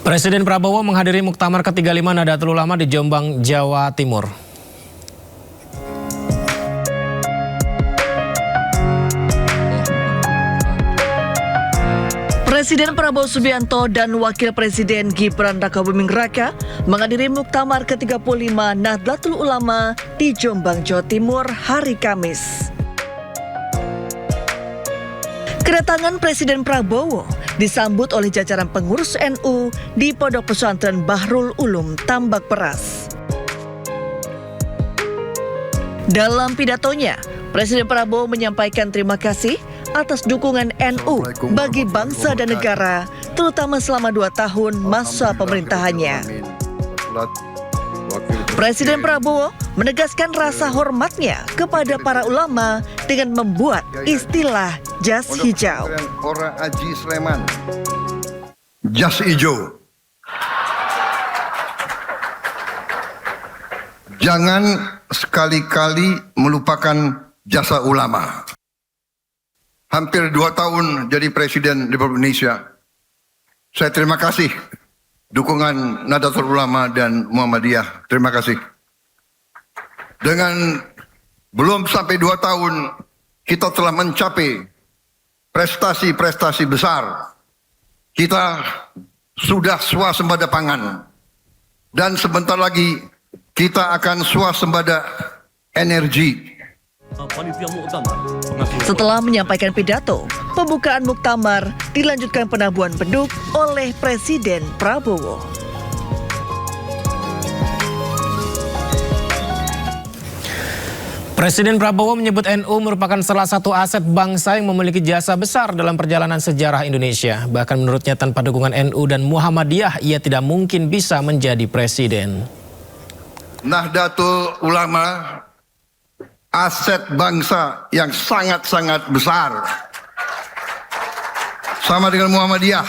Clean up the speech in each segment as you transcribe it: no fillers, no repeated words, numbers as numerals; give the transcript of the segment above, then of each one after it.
Presiden Prabowo menghadiri Muktamar ke-35 Nahdlatul Ulama di Jombang, Jawa Timur. Presiden Prabowo Subianto dan Wakil Presiden Gibran Rakabuming Raka menghadiri Muktamar ke-35 Nahdlatul Ulama di Jombang, Jawa Timur hari Kamis. Kedatangan Presiden Prabowo disambut oleh jajaran pengurus NU di Pondok Pesantren Bahrul Ulum, Tambak Beras. Dalam pidatonya, Presiden Prabowo menyampaikan terima kasih atas dukungan NU bagi bangsa dan negara, terutama selama 2 tahun masa pemerintahannya. Presiden Prabowo menegaskan rasa hormatnya kepada para ulama dengan membuat istilah jas hijau. Ora Aji Sleman, jas hijau. Jangan sekali-kali melupakan jasa ulama. Hampir 2 tahun jadi Presiden Republik Indonesia. Saya terima kasih dukungan Nahdlatul Ulama dan Muhammadiyah. Terima kasih. Dengan belum sampai 2 tahun, kita telah mencapai prestasi-prestasi besar. Kita sudah swasembada pangan. Dan sebentar lagi kita akan swasembada energi. Setelah menyampaikan pidato, pembukaan muktamar dilanjutkan penabuhan beduk oleh Presiden Prabowo. Presiden Prabowo menyebut NU merupakan salah satu aset bangsa yang memiliki jasa besar dalam perjalanan sejarah Indonesia. Bahkan menurutnya tanpa dukungan NU dan Muhammadiyah, ia tidak mungkin bisa menjadi presiden. Nahdlatul Ulama aset bangsa yang sangat-sangat besar. Sama dengan Muhammadiyah.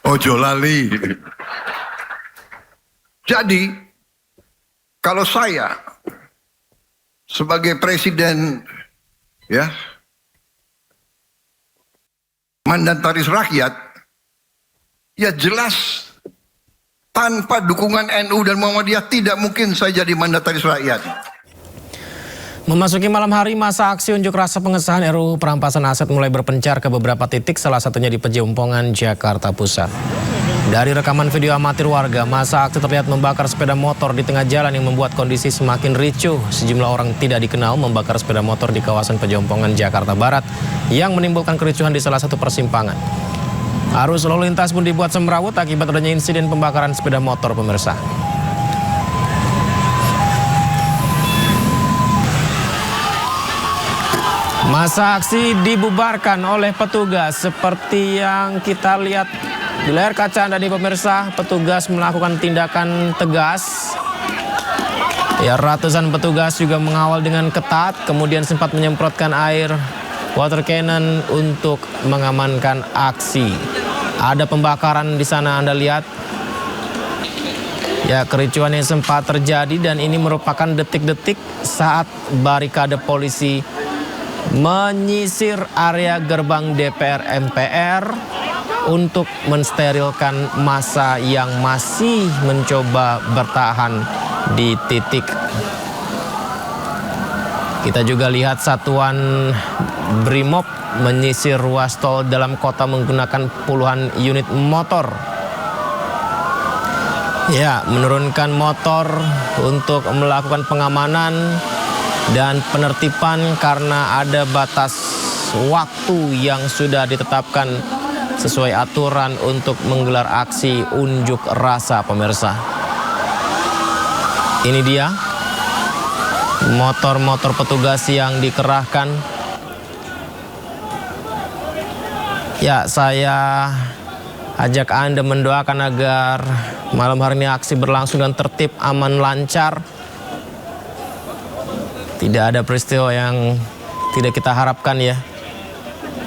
Ojo lali. Jadi, kalau saya sebagai presiden, ya, mandataris rakyat, ya jelas tanpa dukungan NU dan Muhammadiyah tidak mungkin saya jadi mandataris rakyat. Memasuki malam hari, masa aksi unjuk rasa pengesahan RUU perampasan aset mulai berpencar ke beberapa titik, salah satunya di Pejompongan, Jakarta Pusat. Dari rekaman video amatir warga, masa aksi terlihat membakar sepeda motor di tengah jalan yang membuat kondisi semakin ricuh. Sejumlah orang tidak dikenal membakar sepeda motor di kawasan Pejompongan, Jakarta Barat yang menimbulkan kericuhan di salah satu persimpangan. Arus lalu lintas pun dibuat semrawut akibat adanya insiden pembakaran sepeda motor, pemirsa. Masa aksi dibubarkan oleh petugas seperti yang kita lihat di layar kaca Anda nih, pemirsa. Petugas melakukan tindakan tegas. Ya, ratusan petugas juga mengawal dengan ketat, kemudian sempat menyemprotkan air water cannon untuk mengamankan aksi. Ada pembakaran di sana Anda lihat. Ya, kericuan yang sempat terjadi dan ini merupakan detik-detik saat barikade polisi menyisir area gerbang DPR MPR untuk mensterilkan massa yang masih mencoba bertahan di titik. Kita juga lihat satuan Brimob menyisir ruas tol dalam kota menggunakan puluhan unit motor. Ya, menurunkan motor untuk melakukan pengamanan dan penertiban karena ada batas waktu yang sudah ditetapkan sesuai aturan untuk menggelar aksi unjuk rasa, pemirsa. Ini dia motor-motor petugas yang dikerahkan. Ya, saya ajak Anda mendoakan agar malam hari ini aksi berlangsung dan tertib, aman, lancar. Tidak ada peristiwa yang tidak kita harapkan, ya.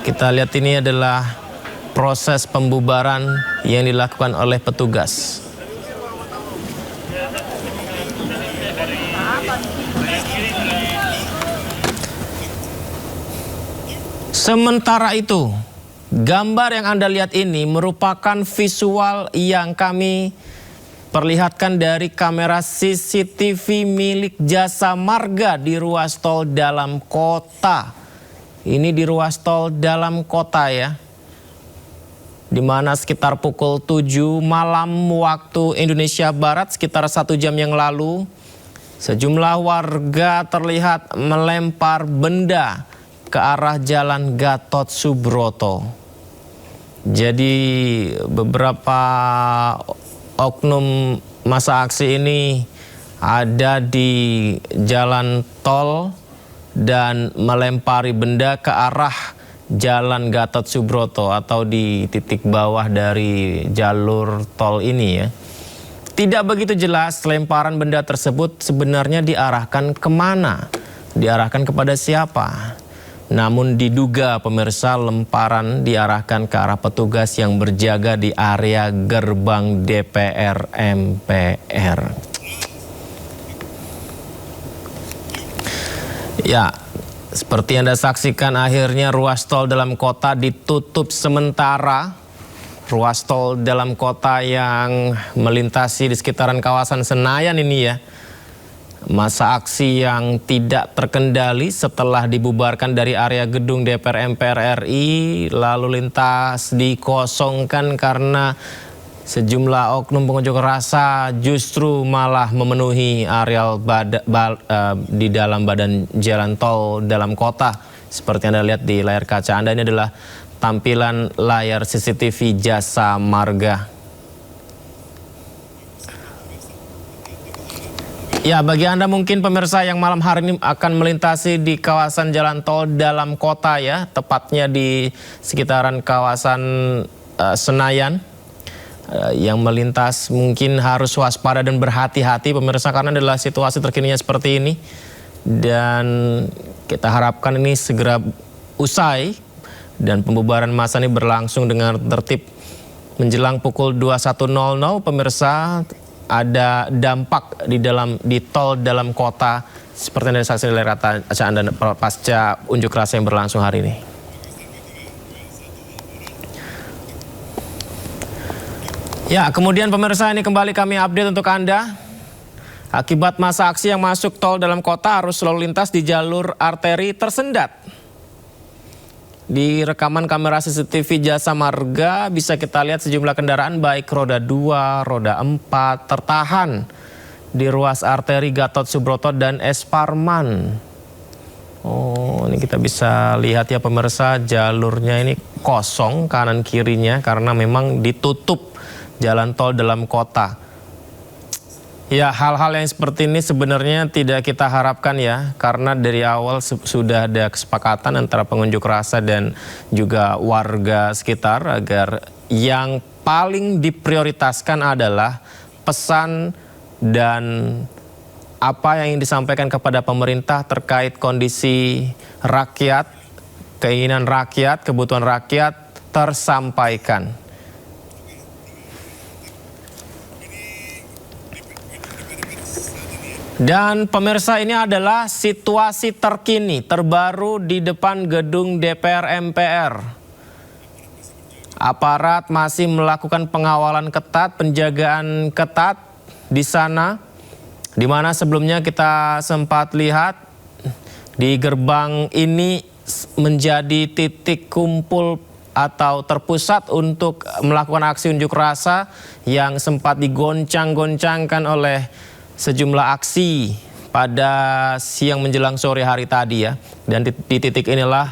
Kita lihat ini adalah proses pembubaran yang dilakukan oleh petugas. Sementara itu, gambar yang Anda lihat ini merupakan visual yang kami perlihatkan dari kamera CCTV milik Jasa Marga di ruas tol dalam kota. Ini di ruas tol dalam kota ya, di mana sekitar pukul 7 malam waktu Indonesia Barat, sekitar 1 jam yang lalu, sejumlah warga terlihat melempar benda ke arah Jalan Gatot Subroto. Jadi beberapa oknum massa aksi ini ada di jalan tol dan melempari benda ke arah Jalan Gatot Subroto atau di titik bawah dari jalur tol ini ya. Tidak begitu jelas lemparan benda tersebut sebenarnya diarahkan kemana, diarahkan kepada siapa. Namun diduga pemirsa lemparan diarahkan ke arah petugas yang berjaga di area gerbang DPR MPR. Ya, seperti Anda saksikan akhirnya ruas tol dalam kota ditutup sementara. Ruas tol dalam kota yang melintasi di sekitaran kawasan Senayan ini ya. Masa aksi yang tidak terkendali setelah dibubarkan dari area gedung DPR MPR RI, lalu lintas dikosongkan karena sejumlah oknum pengunjuk rasa justru malah memenuhi areal di dalam badan jalan tol dalam kota. Seperti Anda lihat di layar kaca Anda, ini adalah tampilan layar CCTV Jasa Marga. Ya, bagi Anda mungkin pemirsa yang malam hari ini akan melintasi di kawasan jalan tol dalam kota ya, tepatnya di sekitaran kawasan Senayan, yang melintas mungkin harus waspada dan berhati-hati pemirsa karena adalah situasi terkininya seperti ini. Dan kita harapkan ini segera usai dan pembubaran massa ini berlangsung dengan tertib. Menjelang pukul 21.00 pemirsa, ada dampak di tol dalam kota seperti yang disaksikan oleh kaca Anda pasca unjuk rasa yang berlangsung hari ini. Ya, kemudian pemirsa ini kembali kami update untuk Anda. Akibat massa aksi yang masuk tol dalam kota, arus lalu lintas di jalur arteri tersendat. Di rekaman kamera CCTV Jasa Marga bisa kita lihat sejumlah kendaraan baik roda 2, roda 4 tertahan di ruas arteri Gatot Subroto dan S. Parman. Oh, ini kita bisa lihat ya pemirsa, jalurnya ini kosong kanan kirinya karena memang ditutup jalan tol dalam kota. Ya, hal-hal yang seperti ini sebenarnya tidak kita harapkan ya, karena dari awal sudah ada kesepakatan antara pengunjuk rasa dan juga warga sekitar agar yang paling diprioritaskan adalah pesan dan apa yang disampaikan kepada pemerintah terkait kondisi rakyat, keinginan rakyat, kebutuhan rakyat tersampaikan. Dan pemirsa, ini adalah situasi terkini terbaru di depan gedung DPR MPR. Aparat masih melakukan pengawalan ketat, penjagaan ketat di sana, di mana sebelumnya kita sempat lihat di gerbang ini menjadi titik kumpul atau terpusat untuk melakukan aksi unjuk rasa yang sempat digoncang-goncangkan oleh sejumlah aksi pada siang menjelang sore hari tadi ya. Dan di titik inilah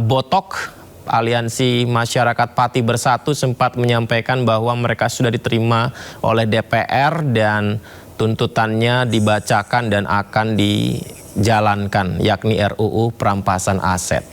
Botok, Aliansi Masyarakat Pati Bersatu, sempat menyampaikan bahwa mereka sudah diterima oleh DPR dan tuntutannya dibacakan dan akan dijalankan, yakni RUU perampasan aset.